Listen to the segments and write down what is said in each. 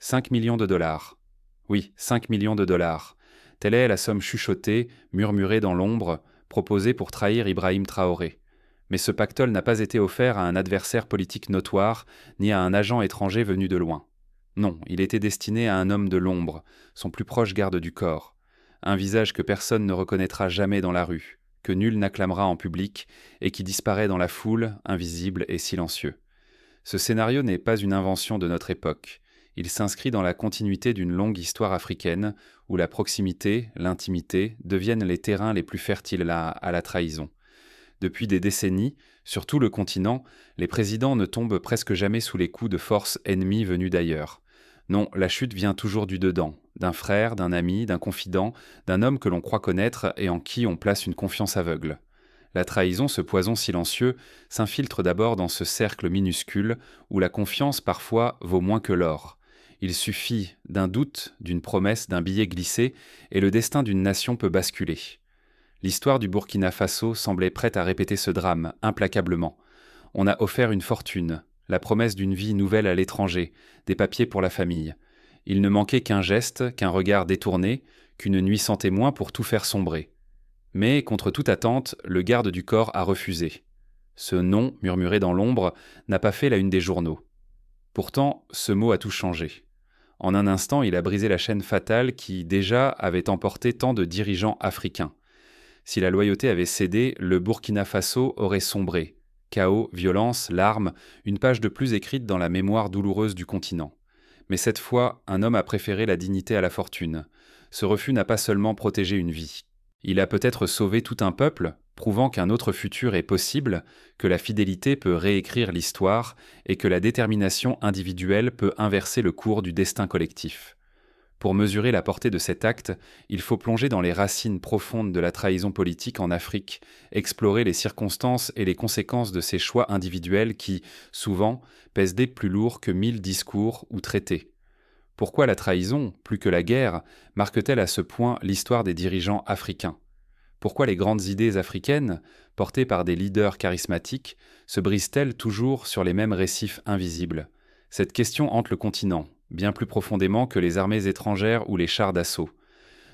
5 millions de dollars. Oui, 5 millions de dollars. Telle est la somme chuchotée, murmurée dans l'ombre, proposée pour trahir Ibrahim Traoré. Mais ce pactole n'a pas été offert à un adversaire politique notoire, ni à un agent étranger venu de loin. Non, il était destiné à un homme de l'ombre, son plus proche garde du corps. Un visage que personne ne reconnaîtra jamais dans la rue, que nul n'acclamera en public, et qui disparaît dans la foule, invisible et silencieux. Ce scénario n'est pas une invention de notre époque. Il s'inscrit dans la continuité d'une longue histoire africaine, où la proximité, l'intimité, deviennent les terrains les plus fertiles à la trahison. Depuis des décennies, sur tout le continent, les présidents ne tombent presque jamais sous les coups de forces ennemies venues d'ailleurs. Non, la chute vient toujours du dedans, d'un frère, d'un ami, d'un confident, d'un homme que l'on croit connaître et en qui on place une confiance aveugle. La trahison, ce poison silencieux, s'infiltre d'abord dans ce cercle minuscule où la confiance parfois vaut moins que l'or. Il suffit d'un doute, d'une promesse, d'un billet glissé, et le destin d'une nation peut basculer. L'histoire du Burkina Faso semblait prête à répéter ce drame, implacablement. On a offert une fortune, la promesse d'une vie nouvelle à l'étranger, des papiers pour la famille. Il ne manquait qu'un geste, qu'un regard détourné, qu'une nuit sans témoin pour tout faire sombrer. Mais, contre toute attente, le garde du corps a refusé. Ce nom, murmuré dans l'ombre, n'a pas fait la une des journaux. Pourtant, ce mot a tout changé. En un instant, il a brisé la chaîne fatale qui, déjà, avait emporté tant de dirigeants africains. Si la loyauté avait cédé, le Burkina Faso aurait sombré. Chaos, violence, larmes, une page de plus écrite dans la mémoire douloureuse du continent. Mais cette fois, un homme a préféré la dignité à la fortune. Ce refus n'a pas seulement protégé une vie. Il a peut-être sauvé tout un peuple, prouvant qu'un autre futur est possible, que la fidélité peut réécrire l'histoire et que la détermination individuelle peut inverser le cours du destin collectif. Pour mesurer la portée de cet acte, il faut plonger dans les racines profondes de la trahison politique en Afrique, explorer les circonstances et les conséquences de ces choix individuels qui, souvent, pèsent des plus lourds que 1000 discours ou traités. Pourquoi la trahison, plus que la guerre, marque-t-elle à ce point l'histoire des dirigeants africains ? Pourquoi les grandes idées africaines, portées par des leaders charismatiques, se brisent-elles toujours sur les mêmes récifs invisibles ? Cette question hante le continent, bien plus profondément que les armées étrangères ou les chars d'assaut.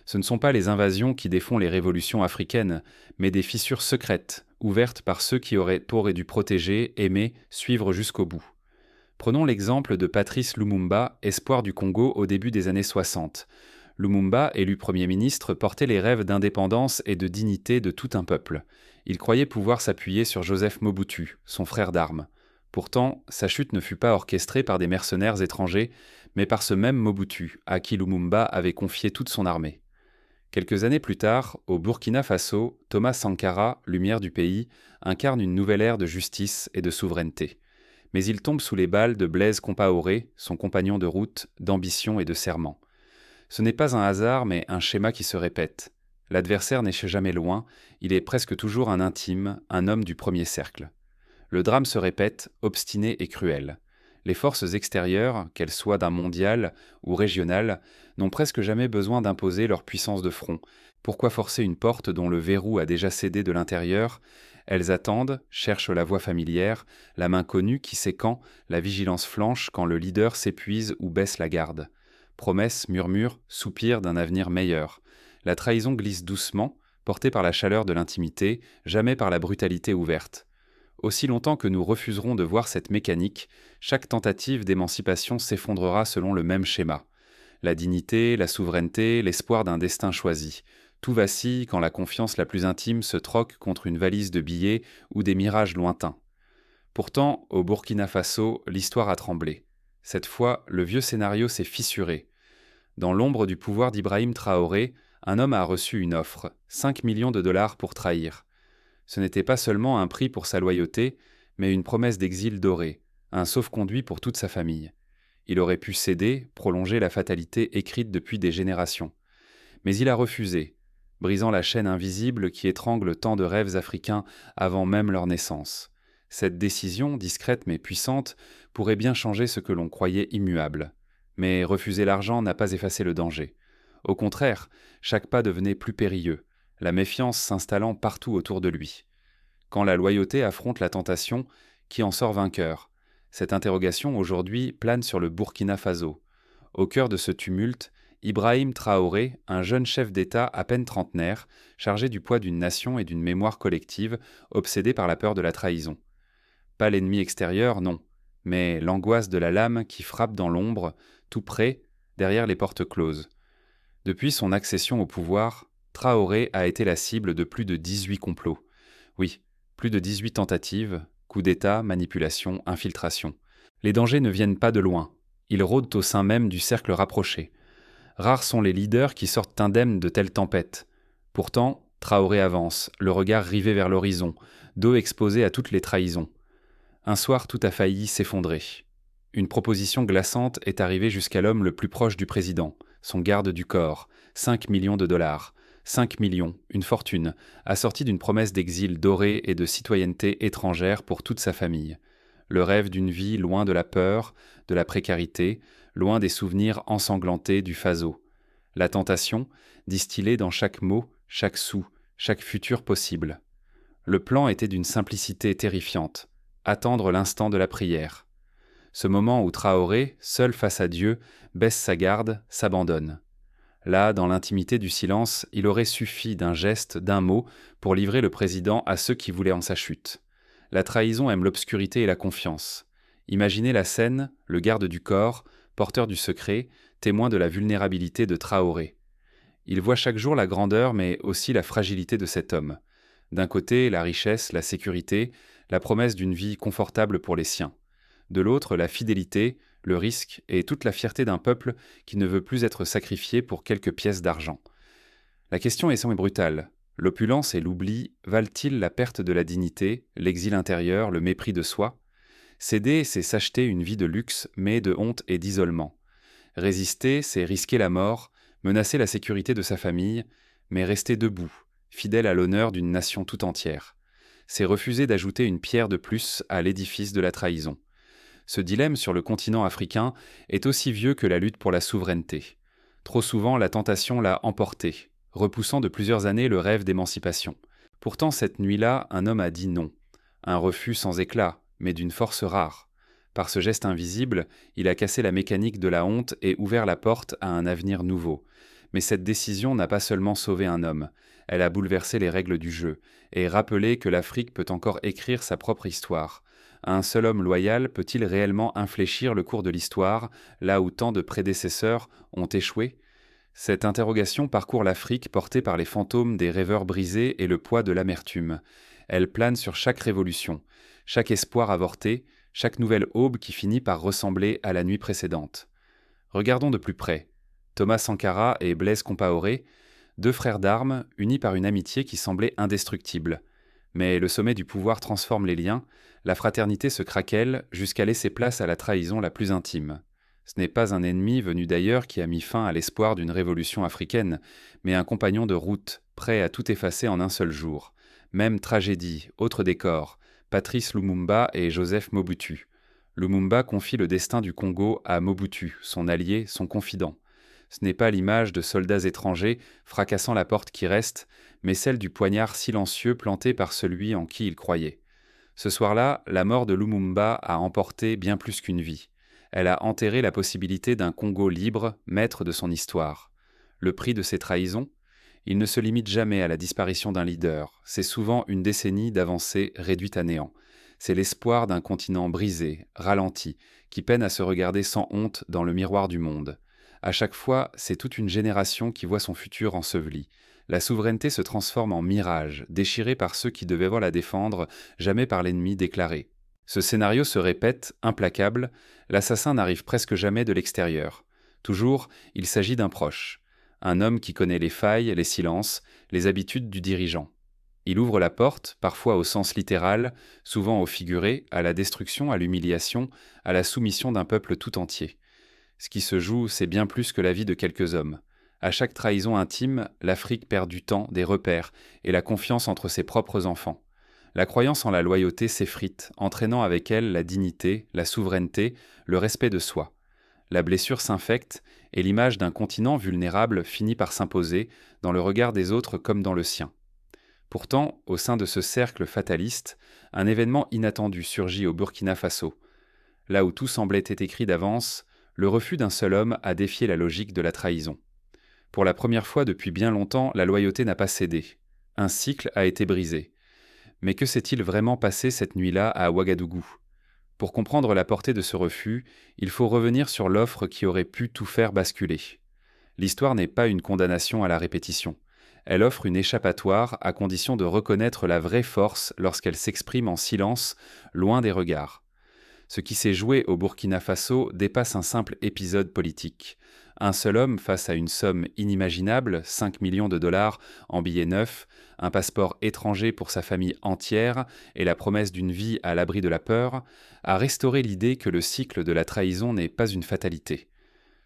Ce ne sont pas les invasions qui défont les révolutions africaines, mais des fissures secrètes, ouvertes par ceux qui auraient dû protéger, aimer, suivre jusqu'au bout. Prenons l'exemple de Patrice Lumumba, espoir du Congo au début des années 60. Lumumba, élu Premier ministre, portait les rêves d'indépendance et de dignité de tout un peuple. Il croyait pouvoir s'appuyer sur Joseph Mobutu, son frère d'armes. Pourtant, sa chute ne fut pas orchestrée par des mercenaires étrangers, mais par ce même Mobutu, à qui Lumumba avait confié toute son armée. Quelques années plus tard, au Burkina Faso, Thomas Sankara, lumière du pays, incarne une nouvelle ère de justice et de souveraineté. Mais il tombe sous les balles de Blaise Compaoré, son compagnon de route, d'ambition et de serment. Ce n'est pas un hasard, mais un schéma qui se répète. L'adversaire n'est jamais loin, il est presque toujours un intime, un homme du premier cercle. Le drame se répète, obstiné et cruel. Les forces extérieures, qu'elles soient d'un mondial ou régional, n'ont presque jamais besoin d'imposer leur puissance de front. Pourquoi forcer une porte dont le verrou a déjà cédé de l'intérieur ? Elles attendent, cherchent la voie familière, la main connue qui sait quand, la vigilance flanche quand le leader s'épuise ou baisse la garde. Promesses, murmures, soupirs d'un avenir meilleur. La trahison glisse doucement, portée par la chaleur de l'intimité, jamais par la brutalité ouverte. Aussi longtemps que nous refuserons de voir cette mécanique, chaque tentative d'émancipation s'effondrera selon le même schéma. La dignité, la souveraineté, l'espoir d'un destin choisi. Tout vacille quand la confiance la plus intime se troque contre une valise de billets ou des mirages lointains. Pourtant, au Burkina Faso, l'histoire a tremblé. Cette fois, le vieux scénario s'est fissuré. Dans l'ombre du pouvoir d'Ibrahim Traoré, un homme a reçu une offre, 5 millions de dollars pour trahir. Ce n'était pas seulement un prix pour sa loyauté, mais une promesse d'exil doré, un sauf-conduit pour toute sa famille. Il aurait pu céder, prolonger la fatalité écrite depuis des générations. Mais il a refusé, brisant la chaîne invisible qui étrangle tant de rêves africains avant même leur naissance. Cette décision, discrète mais puissante, pourrait bien changer ce que l'on croyait immuable. Mais refuser l'argent n'a pas effacé le danger. Au contraire, chaque pas devenait plus périlleux, la méfiance s'installant partout autour de lui. Quand la loyauté affronte la tentation, qui en sort vainqueur ? Cette interrogation aujourd'hui plane sur le Burkina Faso. Au cœur de ce tumulte, Ibrahim Traoré, un jeune chef d'État à peine trentenaire, chargé du poids d'une nation et d'une mémoire collective, obsédé par la peur de la trahison. Pas l'ennemi extérieur, non, mais l'angoisse de la lame qui frappe dans l'ombre, tout près, derrière les portes closes. Depuis son accession au pouvoir, Traoré a été la cible de plus de 18 complots. Oui, plus de 18 tentatives, coups d'État, manipulation, infiltration. Les dangers ne viennent pas de loin. Ils rôdent au sein même du cercle rapproché. Rares sont les leaders qui sortent indemnes de telles tempêtes. Pourtant, Traoré avance, le regard rivé vers l'horizon, dos exposé à toutes les trahisons. Un soir, tout a failli s'effondrer. Une proposition glaçante est arrivée jusqu'à l'homme le plus proche du président, son garde du corps, 5 millions de dollars. 5 millions, une fortune, assortie d'une promesse d'exil doré et de citoyenneté étrangère pour toute sa famille. Le rêve d'une vie loin de la peur, de la précarité, loin des souvenirs ensanglantés du Faso. La tentation, distillée dans chaque mot, chaque sou, chaque futur possible. Le plan était d'une simplicité terrifiante. Attendre l'instant de la prière. Ce moment où Traoré, seul face à Dieu, baisse sa garde, s'abandonne. Là, dans l'intimité du silence, il aurait suffi d'un geste, d'un mot, pour livrer le président à ceux qui voulaient en sa chute. La trahison aime l'obscurité et la confiance. Imaginez la scène, le garde du corps, porteur du secret, témoin de la vulnérabilité de Traoré. Il voit chaque jour la grandeur, mais aussi la fragilité de cet homme. D'un côté, la richesse, la sécurité, la promesse d'une vie confortable pour les siens. De l'autre, la fidélité, le risque et toute la fierté d'un peuple qui ne veut plus être sacrifié pour quelques pièces d'argent. La question est simple et brutale. L'opulence et l'oubli valent-ils la perte de la dignité, l'exil intérieur, le mépris de soi? Céder, c'est s'acheter une vie de luxe, mais de honte et d'isolement. Résister, c'est risquer la mort, menacer la sécurité de sa famille, mais rester debout, fidèle à l'honneur d'une nation tout entière. C'est refuser d'ajouter une pierre de plus à l'édifice de la trahison. Ce dilemme sur le continent africain est aussi vieux que la lutte pour la souveraineté. Trop souvent, la tentation l'a emporté, repoussant de plusieurs années le rêve d'émancipation. Pourtant, cette nuit-là, un homme a dit non. Un refus sans éclat, mais d'une force rare. Par ce geste invisible, il a cassé la mécanique de la honte et ouvert la porte à un avenir nouveau. Mais cette décision n'a pas seulement sauvé un homme, elle a bouleversé les règles du jeu, et rappelé que l'Afrique peut encore écrire sa propre histoire. Un seul homme loyal peut-il réellement infléchir le cours de l'histoire, là où tant de prédécesseurs ont échoué? Cette interrogation parcourt l'Afrique portée par les fantômes des rêveurs brisés et le poids de l'amertume. Elle plane sur chaque révolution, chaque espoir avorté, chaque nouvelle aube qui finit par ressembler à la nuit précédente. Regardons de plus près. Thomas Sankara et Blaise Compaoré, deux frères d'armes unis par une amitié qui semblait indestructible. Mais le sommet du pouvoir transforme les liens, la fraternité se craquelle jusqu'à laisser place à la trahison la plus intime. Ce n'est pas un ennemi venu d'ailleurs qui a mis fin à l'espoir d'une révolution africaine, mais un compagnon de route, prêt à tout effacer en un seul jour. Même tragédie, autre décor, Patrice Lumumba et Joseph Mobutu. Lumumba confie le destin du Congo à Mobutu, son allié, son confident. Ce n'est pas l'image de soldats étrangers fracassant la porte qui reste, mais celle du poignard silencieux planté par celui en qui il croyait. Ce soir-là, la mort de Lumumba a emporté bien plus qu'une vie. Elle a enterré la possibilité d'un Congo libre, maître de son histoire. Le prix de ces trahisons? Il ne se limite jamais à la disparition d'un leader, c'est souvent une décennie d'avancée réduite à néant. C'est l'espoir d'un continent brisé, ralenti, qui peine à se regarder sans honte dans le miroir du monde. À chaque fois, c'est toute une génération qui voit son futur enseveli. La souveraineté se transforme en mirage, déchirée par ceux qui devaient la défendre, jamais par l'ennemi déclaré. Ce scénario se répète, implacable, l'assassin n'arrive presque jamais de l'extérieur. Toujours, il s'agit d'un proche. Un homme qui connaît les failles, les silences, les habitudes du dirigeant. Il ouvre la porte, parfois au sens littéral, souvent au figuré, à la destruction, à l'humiliation, à la soumission d'un peuple tout entier. Ce qui se joue, c'est bien plus que la vie de quelques hommes. À chaque trahison intime, l'Afrique perd du temps, des repères, et la confiance entre ses propres enfants. La croyance en la loyauté s'effrite, entraînant avec elle la dignité, la souveraineté, le respect de soi. La blessure s'infecte, et l'image d'un continent vulnérable finit par s'imposer, dans le regard des autres comme dans le sien. Pourtant, au sein de ce cercle fataliste, un événement inattendu surgit au Burkina Faso. Là où tout semblait être écrit d'avance, Le refus d'un seul homme a défié la logique de la trahison. Pour la première fois depuis bien longtemps, la loyauté n'a pas cédé. Un cycle a été brisé. Mais que s'est-il vraiment passé cette nuit-là à Ouagadougou ? Pour comprendre la portée de ce refus, il faut revenir sur l'offre qui aurait pu tout faire basculer. L'histoire n'est pas une condamnation à la répétition. Elle offre une échappatoire à condition de reconnaître la vraie force lorsqu'elle s'exprime en silence, loin des regards. Ce qui s'est joué au Burkina Faso dépasse un simple épisode politique. Un seul homme face à une somme inimaginable, 5 millions de dollars en billets neufs, un passeport étranger pour sa famille entière et la promesse d'une vie à l'abri de la peur, a restauré l'idée que le cycle de la trahison n'est pas une fatalité.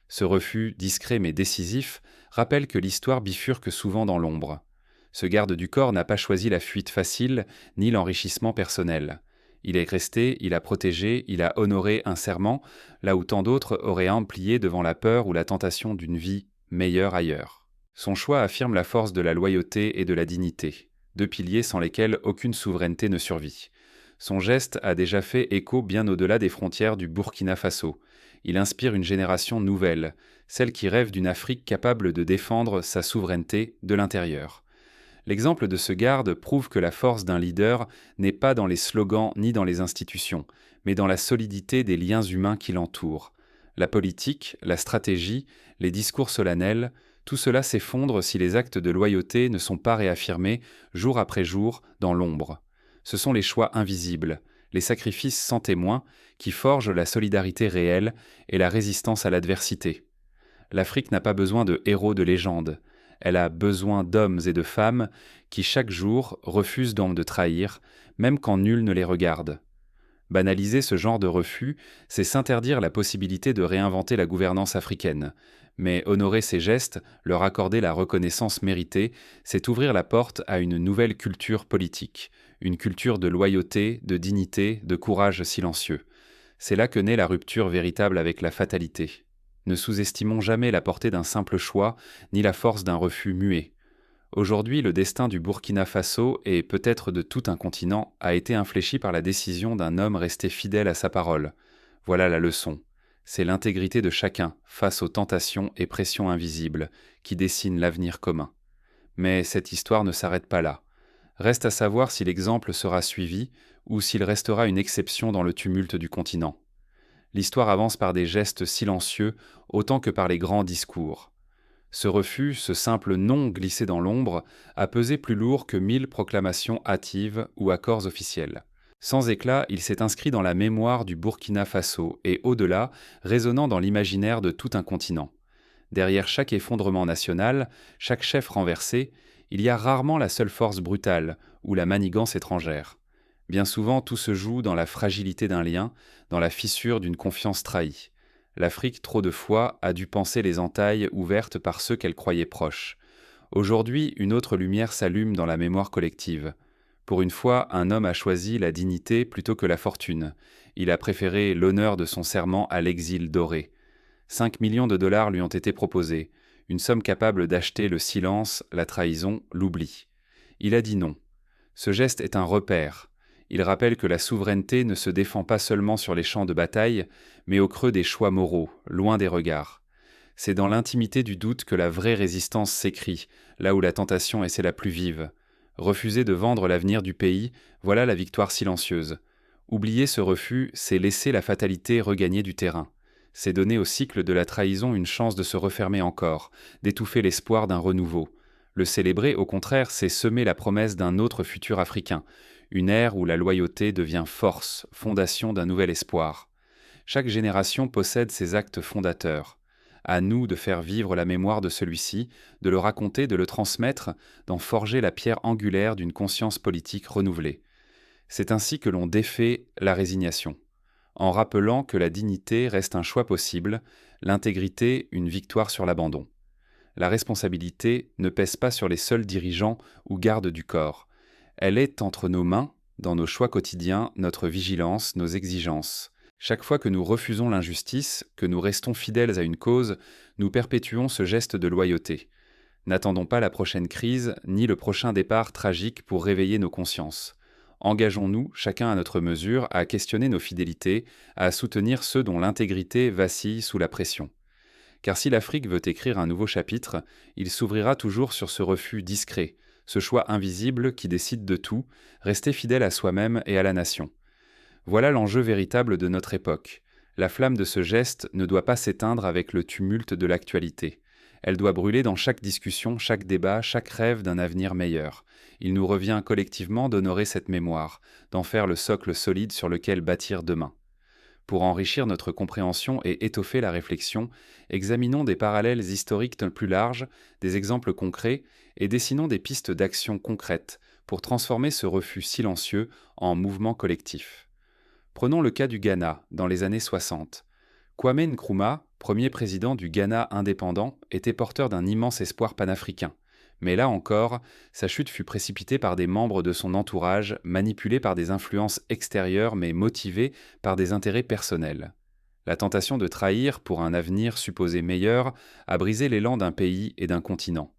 Ce refus, discret mais décisif, rappelle que l'histoire bifurque souvent dans l'ombre. Ce garde du corps n'a pas choisi la fuite facile ni l'enrichissement personnel. Il est resté, il a protégé, il a honoré un serment, là où tant d'autres auraient amplié devant la peur ou la tentation d'une vie meilleure ailleurs. Son choix affirme la force de la loyauté et de la dignité, deux piliers sans lesquels aucune souveraineté ne survit. Son geste a déjà fait écho bien au-delà des frontières du Burkina Faso. Il inspire une génération nouvelle, celle qui rêve d'une Afrique capable de défendre sa souveraineté de l'intérieur. L'exemple de ce garde prouve que la force d'un leader n'est pas dans les slogans ni dans les institutions, mais dans la solidité des liens humains qui l'entourent. La politique, la stratégie, les discours solennels, tout cela s'effondre si les actes de loyauté ne sont pas réaffirmés jour après jour dans l'ombre. Ce sont les choix invisibles, les sacrifices sans témoin qui forgent la solidarité réelle et la résistance à l'adversité. L'Afrique n'a pas besoin de héros de légende. Elle a besoin d'hommes et de femmes qui, chaque jour, refusent donc de trahir, même quand nul ne les regarde. Banaliser ce genre de refus, c'est s'interdire la possibilité de réinventer la gouvernance africaine. Mais honorer ces gestes, leur accorder la reconnaissance méritée, c'est ouvrir la porte à une nouvelle culture politique, une culture de loyauté, de dignité, de courage silencieux. C'est là que naît la rupture véritable avec la fatalité. Ne sous-estimons jamais la portée d'un simple choix, ni la force d'un refus muet. Aujourd'hui, le destin du Burkina Faso, et peut-être de tout un continent, a été infléchi par la décision d'un homme resté fidèle à sa parole. Voilà la leçon. C'est l'intégrité de chacun face aux tentations et pressions invisibles qui dessinent l'avenir commun. Mais cette histoire ne s'arrête pas là. Reste à savoir si l'exemple sera suivi ou s'il restera une exception dans le tumulte du continent. L'histoire avance par des gestes silencieux autant que par les grands discours. Ce refus, ce simple non glissé dans l'ombre, a pesé plus lourd que 1000 proclamations hâtives ou accords officiels. Sans éclat, il s'est inscrit dans la mémoire du Burkina Faso et, au-delà, résonnant dans l'imaginaire de tout un continent. Derrière chaque effondrement national, chaque chef renversé, il y a rarement la seule force brutale ou la manigance étrangère. Bien souvent, tout se joue dans la fragilité d'un lien, dans la fissure d'une confiance trahie. L'Afrique, trop de fois, a dû penser les entailles ouvertes par ceux qu'elle croyait proches. Aujourd'hui, une autre lumière s'allume dans la mémoire collective. Pour une fois, un homme a choisi la dignité plutôt que la fortune. Il a préféré l'honneur de son serment à l'exil doré. 5 millions de dollars lui ont été proposés, une somme capable d'acheter le silence, la trahison, l'oubli. Il a dit non. Ce geste est un repère. Il rappelle que la souveraineté ne se défend pas seulement sur les champs de bataille, mais au creux des choix moraux, loin des regards. C'est dans l'intimité du doute que la vraie résistance s'écrit, là où la tentation essaie la plus vive. Refuser de vendre l'avenir du pays, voilà la victoire silencieuse. Oublier ce refus, c'est laisser la fatalité regagner du terrain. C'est donner au cycle de la trahison une chance de se refermer encore, d'étouffer l'espoir d'un renouveau. Le célébrer, au contraire, c'est semer la promesse d'un autre futur africain, une ère où la loyauté devient force, fondation d'un nouvel espoir. Chaque génération possède ses actes fondateurs. À nous de faire vivre la mémoire de celui-ci, de le raconter, de le transmettre, d'en forger la pierre angulaire d'une conscience politique renouvelée. C'est ainsi que l'on défait la résignation, en rappelant que la dignité reste un choix possible, l'intégrité une victoire sur l'abandon. La responsabilité ne pèse pas sur les seuls dirigeants ou gardes du corps. Elle est entre nos mains, dans nos choix quotidiens, notre vigilance, nos exigences. Chaque fois que nous refusons l'injustice, que nous restons fidèles à une cause, nous perpétuons ce geste de loyauté. N'attendons pas la prochaine crise, ni le prochain départ tragique pour réveiller nos consciences. Engageons-nous, chacun à notre mesure, à questionner nos fidélités, à soutenir ceux dont l'intégrité vacille sous la pression. Car si l'Afrique veut écrire un nouveau chapitre, il s'ouvrira toujours sur ce refus discret, ce choix invisible qui décide de tout, rester fidèle à soi-même et à la nation. Voilà l'enjeu véritable de notre époque. La flamme de ce geste ne doit pas s'éteindre avec le tumulte de l'actualité. Elle doit brûler dans chaque discussion, chaque débat, chaque rêve d'un avenir meilleur. Il nous revient collectivement d'honorer cette mémoire, d'en faire le socle solide sur lequel bâtir demain. Pour enrichir notre compréhension et étoffer la réflexion, examinons des parallèles historiques plus larges, des exemples concrets, et dessinons des pistes d'action concrètes pour transformer ce refus silencieux en mouvement collectif. Prenons le cas du Ghana, dans les années 60. Kwame Nkrumah, premier président du Ghana indépendant, était porteur d'un immense espoir panafricain. Mais là encore, sa chute fut précipitée par des membres de son entourage, manipulés par des influences extérieures mais motivés par des intérêts personnels. La tentation de trahir pour un avenir supposé meilleur a brisé l'élan d'un pays et d'un continent.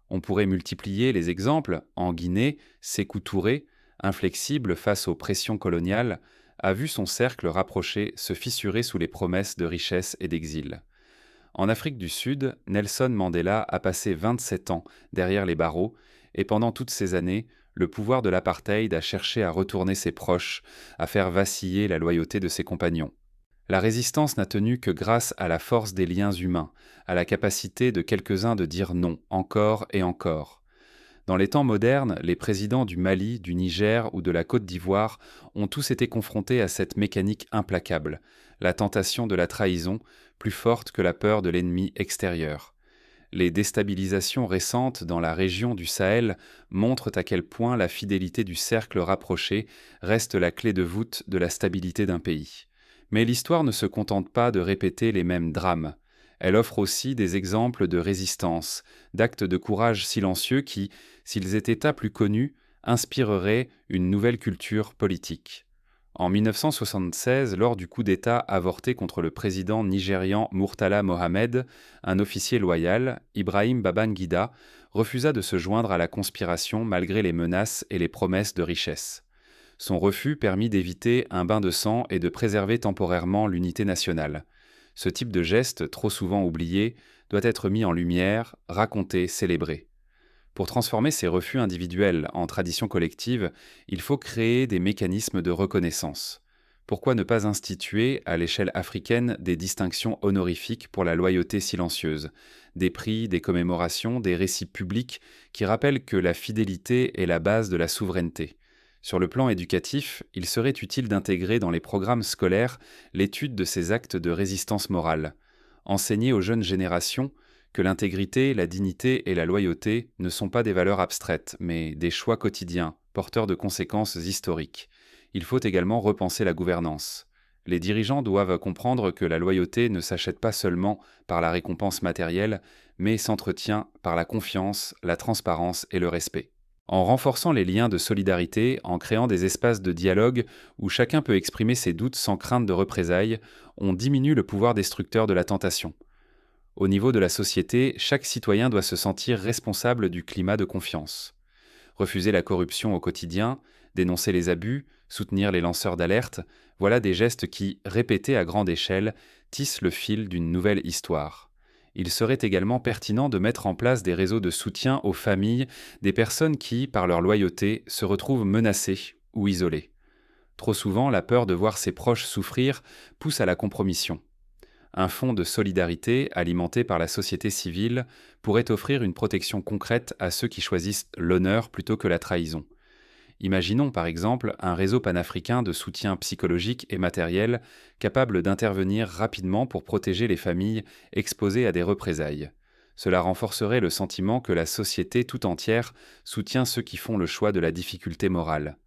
On pourrait multiplier les exemples. En Guinée, Sékou Touré, inflexible face aux pressions coloniales, a vu son cercle rapproché se fissurer sous les promesses de richesse et d'exil. En Afrique du Sud, Nelson Mandela a passé 27 ans derrière les barreaux et pendant toutes ces années, le pouvoir de l'apartheid a cherché à retourner ses proches, à faire vaciller la loyauté de ses compagnons. La résistance n'a tenu que grâce à la force des liens humains, à la capacité de quelques-uns de dire non, encore et encore. Dans les temps modernes, les présidents du Mali, du Niger ou de la Côte d'Ivoire ont tous été confrontés à cette mécanique implacable, la tentation de la trahison, plus forte que la peur de l'ennemi extérieur. Les déstabilisations récentes dans la région du Sahel montrent à quel point la fidélité du cercle rapproché reste la clé de voûte de la stabilité d'un pays. Mais l'histoire ne se contente pas de répéter les mêmes drames. Elle offre aussi des exemples de résistance, d'actes de courage silencieux qui, s'ils étaient États plus connus, inspireraient une nouvelle culture politique. En 1976, lors du coup d'État avorté contre le président nigérian Murtala Mohamed, un officier loyal, Ibrahim Babangida, refusa de se joindre à la conspiration malgré les menaces et les promesses de richesse. Son refus permit d'éviter un bain de sang et de préserver temporairement l'unité nationale. Ce type de geste, trop souvent oublié, doit être mis en lumière, raconté, célébré. Pour transformer ces refus individuels en traditions collectives, il faut créer des mécanismes de reconnaissance. Pourquoi ne pas instituer, à l'échelle africaine, des distinctions honorifiques pour la loyauté silencieuse, des prix, des commémorations, des récits publics qui rappellent que la fidélité est la base de la souveraineté? Sur le plan éducatif, il serait utile d'intégrer dans les programmes scolaires l'étude de ces actes de résistance morale. Enseigner aux jeunes générations que l'intégrité, la dignité et la loyauté ne sont pas des valeurs abstraites, mais des choix quotidiens, porteurs de conséquences historiques. Il faut également repenser la gouvernance. Les dirigeants doivent comprendre que la loyauté ne s'achète pas seulement par la récompense matérielle, mais s'entretient par la confiance, la transparence et le respect. En renforçant les liens de solidarité, en créant des espaces de dialogue où chacun peut exprimer ses doutes sans crainte de représailles, on diminue le pouvoir destructeur de la tentation. Au niveau de la société, chaque citoyen doit se sentir responsable du climat de confiance. Refuser la corruption au quotidien, dénoncer les abus, soutenir les lanceurs d'alerte, voilà des gestes qui, répétés à grande échelle, tissent le fil d'une nouvelle histoire. Il serait également pertinent de mettre en place des réseaux de soutien aux familles des personnes qui, par leur loyauté, se retrouvent menacées ou isolées. Trop souvent, la peur de voir ses proches souffrir pousse à la compromission. Un fonds de solidarité, alimenté par la société civile, pourrait offrir une protection concrète à ceux qui choisissent l'honneur plutôt que la trahison. Imaginons par exemple un réseau panafricain de soutien psychologique et matériel capable d'intervenir rapidement pour protéger les familles exposées à des représailles. Cela renforcerait le sentiment que la société tout entière soutient ceux qui font le choix de la difficulté morale.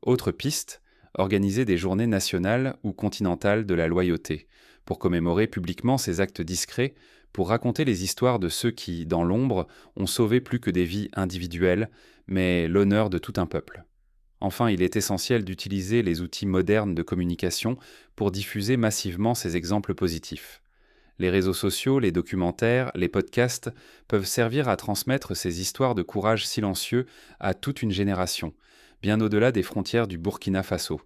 Autre piste, organiser des journées nationales ou continentales de la loyauté, pour commémorer publiquement ces actes discrets, pour raconter les histoires de ceux qui, dans l'ombre, ont sauvé plus que des vies individuelles, mais l'honneur de tout un peuple. Enfin, il est essentiel d'utiliser les outils modernes de communication pour diffuser massivement ces exemples positifs. Les réseaux sociaux, les documentaires, les podcasts peuvent servir à transmettre ces histoires de courage silencieux à toute une génération, bien au-delà des frontières du Burkina Faso.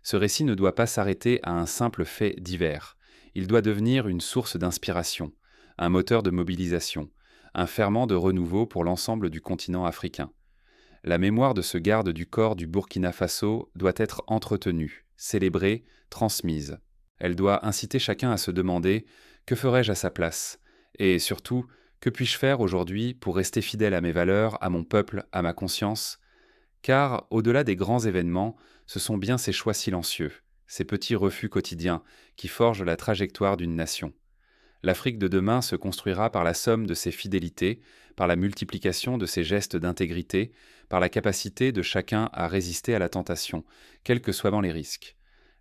Ce récit ne doit pas s'arrêter à un simple fait divers. Il doit devenir une source d'inspiration, un moteur de mobilisation, un ferment de renouveau pour l'ensemble du continent africain. La mémoire de ce garde du corps du Burkina Faso doit être entretenue, célébrée, transmise. Elle doit inciter chacun à se demander : que ferais-je à sa place ? Et surtout, que puis-je faire aujourd'hui pour rester fidèle à mes valeurs, à mon peuple, à ma conscience ? Car, au-delà des grands événements, ce sont bien ces choix silencieux, ces petits refus quotidiens, qui forgent la trajectoire d'une nation. L'Afrique de demain se construira par la somme de ses fidélités, par la multiplication de ses gestes d'intégrité, par la capacité de chacun à résister à la tentation, quels que soient les risques.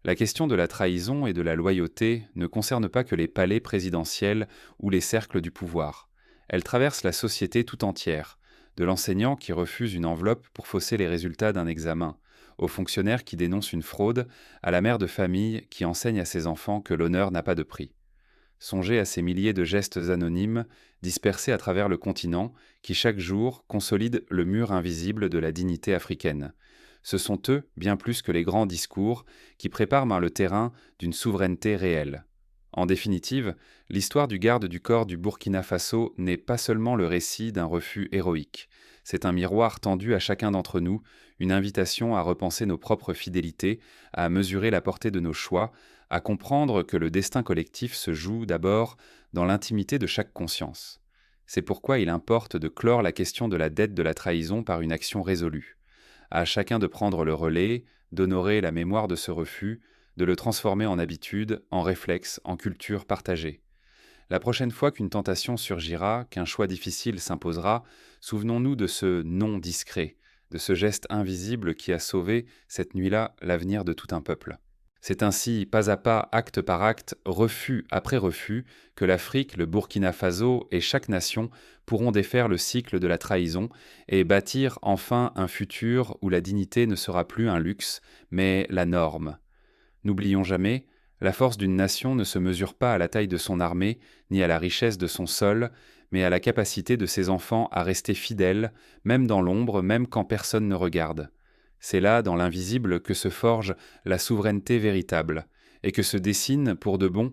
La question de la trahison et de la loyauté ne concerne pas que les palais présidentiels ou les cercles du pouvoir. Elle traverse la société tout entière, de l'enseignant qui refuse une enveloppe pour fausser les résultats d'un examen, au fonctionnaire qui dénonce une fraude, à la mère de famille qui enseigne à ses enfants que l'honneur n'a pas de prix. Songez à ces milliers de gestes anonymes dispersés à travers le continent qui chaque jour consolident le mur invisible de la dignité africaine. Ce sont eux, bien plus que les grands discours, qui préparent le terrain d'une souveraineté réelle. En définitive, l'histoire du garde du corps du Burkina Faso n'est pas seulement le récit d'un refus héroïque. C'est un miroir tendu à chacun d'entre nous, une invitation à repenser nos propres fidélités, à mesurer la portée de nos choix, à comprendre que le destin collectif se joue d'abord dans l'intimité de chaque conscience. C'est pourquoi il importe de clore la question de la dette de la trahison par une action résolue. À chacun de prendre le relais, d'honorer la mémoire de ce refus, de le transformer en habitude, en réflexe, en culture partagée. La prochaine fois qu'une tentation surgira, qu'un choix difficile s'imposera, souvenons-nous de ce non discret, de ce geste invisible qui a sauvé, cette nuit-là, l'avenir de tout un peuple. C'est ainsi, pas à pas, acte par acte, refus après refus, que l'Afrique, le Burkina Faso et chaque nation pourront défaire le cycle de la trahison et bâtir enfin un futur où la dignité ne sera plus un luxe, mais la norme. N'oublions jamais, la force d'une nation ne se mesure pas à la taille de son armée, ni à la richesse de son sol, mais à la capacité de ses enfants à rester fidèles, même dans l'ombre, même quand personne ne regarde. C'est là, dans l'invisible, que se forge la souveraineté véritable, et que se dessine, pour de bon,